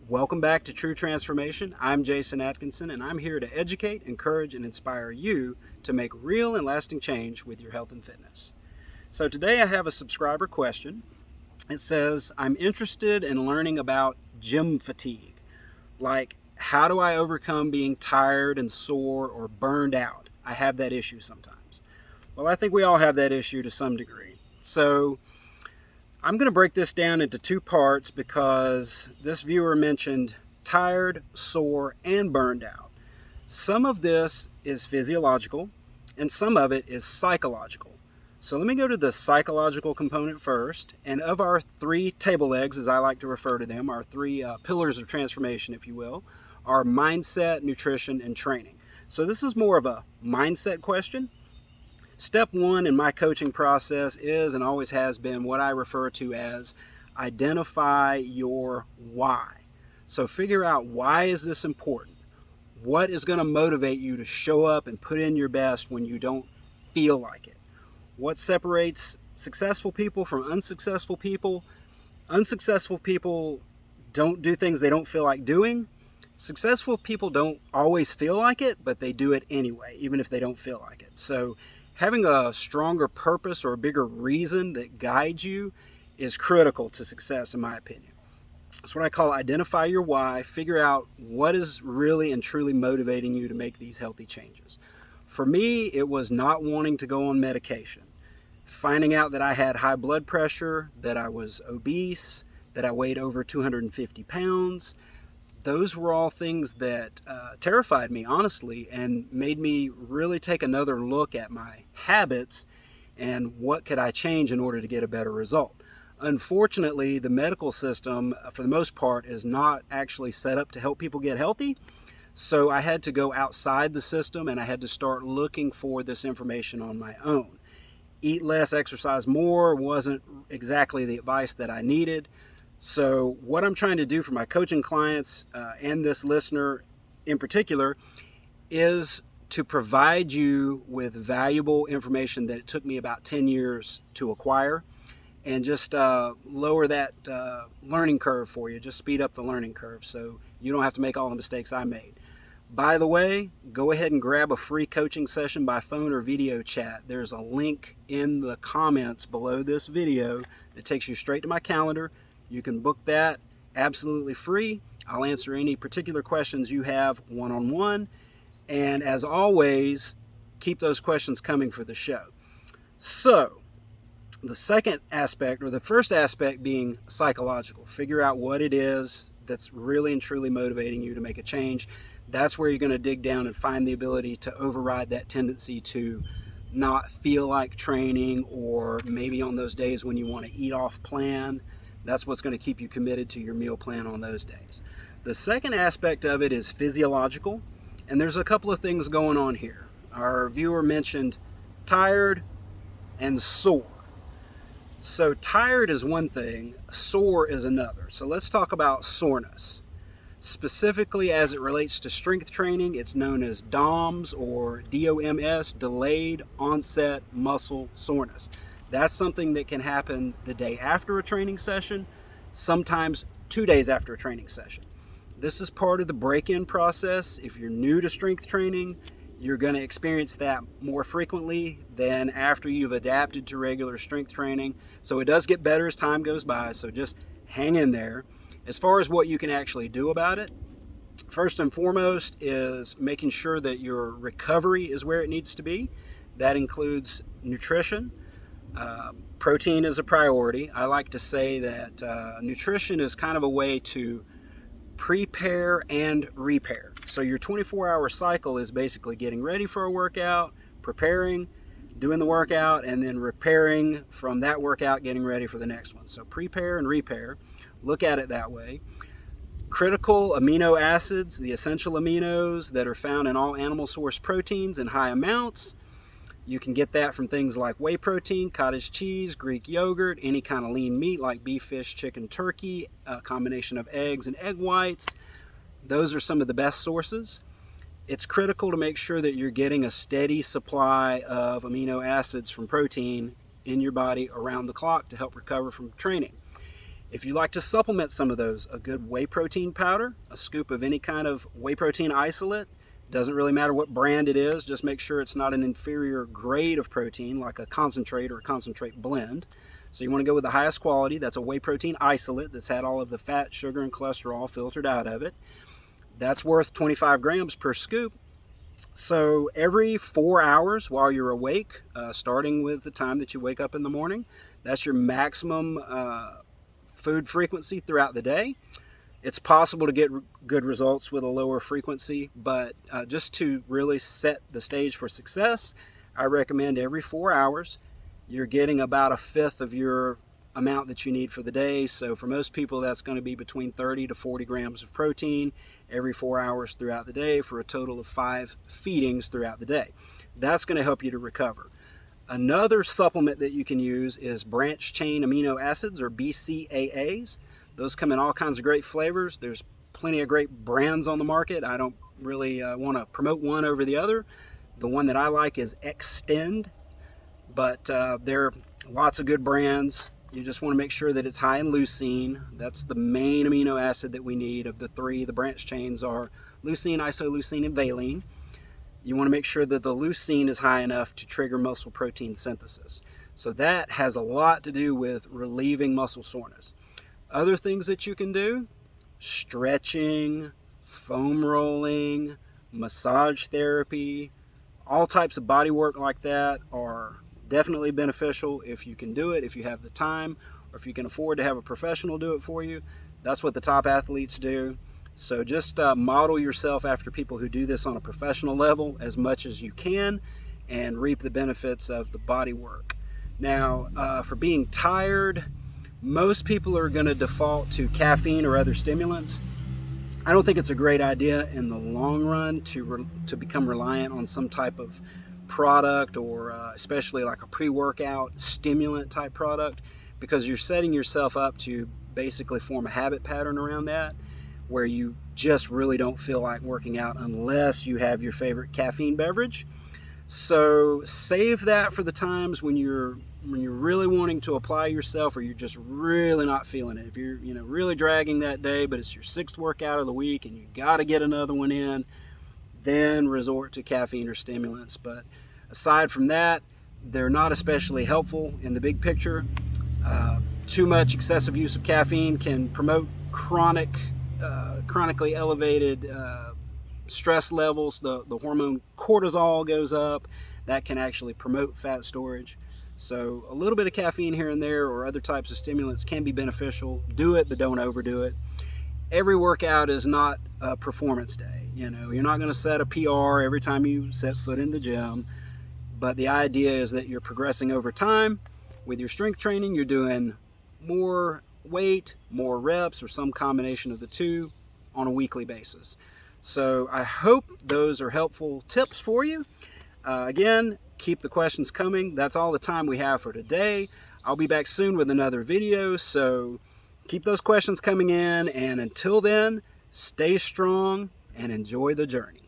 Welcome back to True Transformation. I'm Jason Atkinson, and I'm here to educate, encourage, and inspire you to make real and lasting change with your health and fitness. So today I have a subscriber question. It says, I'm interested in learning about gym fatigue. Like, how do I overcome being tired and sore or burned out? I have that issue sometimes. Well, I think we all have that issue to some degree. So I'm going to break this down into two parts because this viewer mentioned tired, sore, and burned out. Some of this is physiological and some of it is psychological. So let me go to the psychological component first. And of our three table legs, as I like to refer to them, our three pillars of transformation, if you will, are mindset, nutrition, and training. So this is more of a mindset question. Step one in my coaching process is and always has been what I refer to as identify your why. So figure out, why is this important? What is going to motivate you to show up and put in your best when you don't feel like it? What separates successful people from unsuccessful people? Unsuccessful people don't do things they don't feel like doing. Successful people don't always feel like it, but they do it anyway, even if they don't feel like it. So having a stronger purpose or a bigger reason that guides you is critical to success, in my opinion. It's what I call identify your why. Figure out what is really and truly motivating you to make these healthy changes. For me, it was not wanting to go on medication. Finding out that I had high blood pressure, that I was obese, that I weighed over 250 pounds. Those were all things that terrified me, honestly, and made me really take another look at my habits and what could I change in order to get a better result. Unfortunately, the medical system, for the most part, is not actually set up to help people get healthy. So I had to go outside the system and I had to start looking for this information on my own. Eat less, exercise more wasn't exactly the advice that I needed. So what I'm trying to do for my coaching clients and this listener in particular is to provide you with valuable information that it took me about 10 years to acquire, and just lower that learning curve for you, just speed up the learning curve so you don't have to make all the mistakes I made. By the way, go ahead and grab a free coaching session by phone or video chat. There's a link in the comments below this video that takes you straight to my calendar. You can book that absolutely free. I'll answer any particular questions you have one-on-one. And as always, keep those questions coming for the show. So, the second aspect, or the first aspect being psychological. Figure out what it is that's really and truly motivating you to make a change. That's where you're going to dig down and find the ability to override that tendency to not feel like training, or maybe on those days when you want to eat off plan. That's what's going to keep you committed to your meal plan on those days. The second aspect of it is physiological, and there's a couple of things going on here. Our viewer mentioned tired and sore. So tired is one thing, sore is another. So let's talk about soreness. Specifically as it relates to strength training, it's known as DOMS, or DOMS, delayed onset muscle soreness. That's something that can happen the day after a training session, sometimes 2 days after a training session. This is part of the break-in process. If you're new to strength training, you're going to experience that more frequently than after you've adapted to regular strength training. So it does get better as time goes by, so just hang in there. As far as what you can actually do about it, first and foremost is making sure that your recovery is where it needs to be. That includes nutrition. Protein is a priority. I like to say that nutrition is kind of a way to prepare and repair. So your 24-hour cycle is basically getting ready for a workout, preparing, doing the workout, and then repairing from that workout, getting ready for the next one. So prepare and repair. Look at it that way. Critical amino acids, the essential aminos that are found in all animal source proteins in high amounts. You can get that from things like whey protein, cottage cheese, Greek yogurt, any kind of lean meat like beef, fish, chicken, turkey, a combination of eggs and egg whites. Those are some of the best sources. It's critical to make sure that you're getting a steady supply of amino acids from protein in your body around the clock to help recover from training. If you like to supplement some of those, a good whey protein powder, a scoop of any kind of whey protein isolate, doesn't really matter what brand it is, just make sure it's not an inferior grade of protein like a concentrate or a concentrate blend. So you want to go with the highest quality. That's a whey protein isolate that's had all of the fat, sugar, and cholesterol filtered out of it. That's worth 25 grams per scoop. So every 4 hours while you're awake, starting with the time that you wake up in the morning, that's your maximum food frequency throughout the day. It's possible to get good results with a lower frequency, but just to really set the stage for success, I recommend every 4 hours you're getting about a fifth of your amount that you need for the day. So for most people, that's going to be between 30 to 40 grams of protein every 4 hours throughout the day for a total of 5 feedings throughout the day. That's going to help you to recover. Another supplement that you can use is branch chain amino acids, or BCAAs. Those come in all kinds of great flavors. There's plenty of great brands on the market. I don't really want to promote one over the other. The one that I like is Extend, but there are lots of good brands. You just want to make sure that it's high in leucine. That's the main amino acid that we need of the three. The branch chains are leucine, isoleucine, and valine. You want to make sure that the leucine is high enough to trigger muscle protein synthesis. So that has a lot to do with relieving muscle soreness. Other things that you can do: stretching, foam rolling, massage therapy, all types of body work like that are definitely beneficial if you can do it, if you have the time, or if you can afford to have a professional do it for you. That's what the top athletes do. So just model yourself after people who do this on a professional level as much as you can and reap the benefits of the body work. Now, for being tired, most people are going to default to caffeine or other stimulants. I don't think it's a great idea in the long run to become reliant on some type of product, or especially like a pre-workout stimulant type product, because you're setting yourself up to basically form a habit pattern around that, where you just really don't feel like working out unless you have your favorite caffeine beverage. So save that for the times when you're really wanting to apply yourself, or you're just really not feeling it. If you're really dragging that day, but it's your 6th workout of the week and you got to get another one in, then resort to caffeine or stimulants. But aside from that, they're not especially helpful in the big picture. Too much excessive use of caffeine can promote chronically elevated stress levels. The hormone cortisol goes up. That can actually promote fat storage. So a little bit of caffeine here and there, or other types of stimulants, can be beneficial. Do it, but don't overdo it. Every workout is not a performance day. You're not going to set a PR every time you set foot in the gym. But the idea is that you're progressing over time. With your strength training, you're doing more weight, more reps, or some combination of the two on a weekly basis. So I hope those are helpful tips for you. Again, keep the questions coming. That's all the time we have for today. I'll be back soon with another video, so keep those questions coming in. And until then, stay strong and enjoy the journey.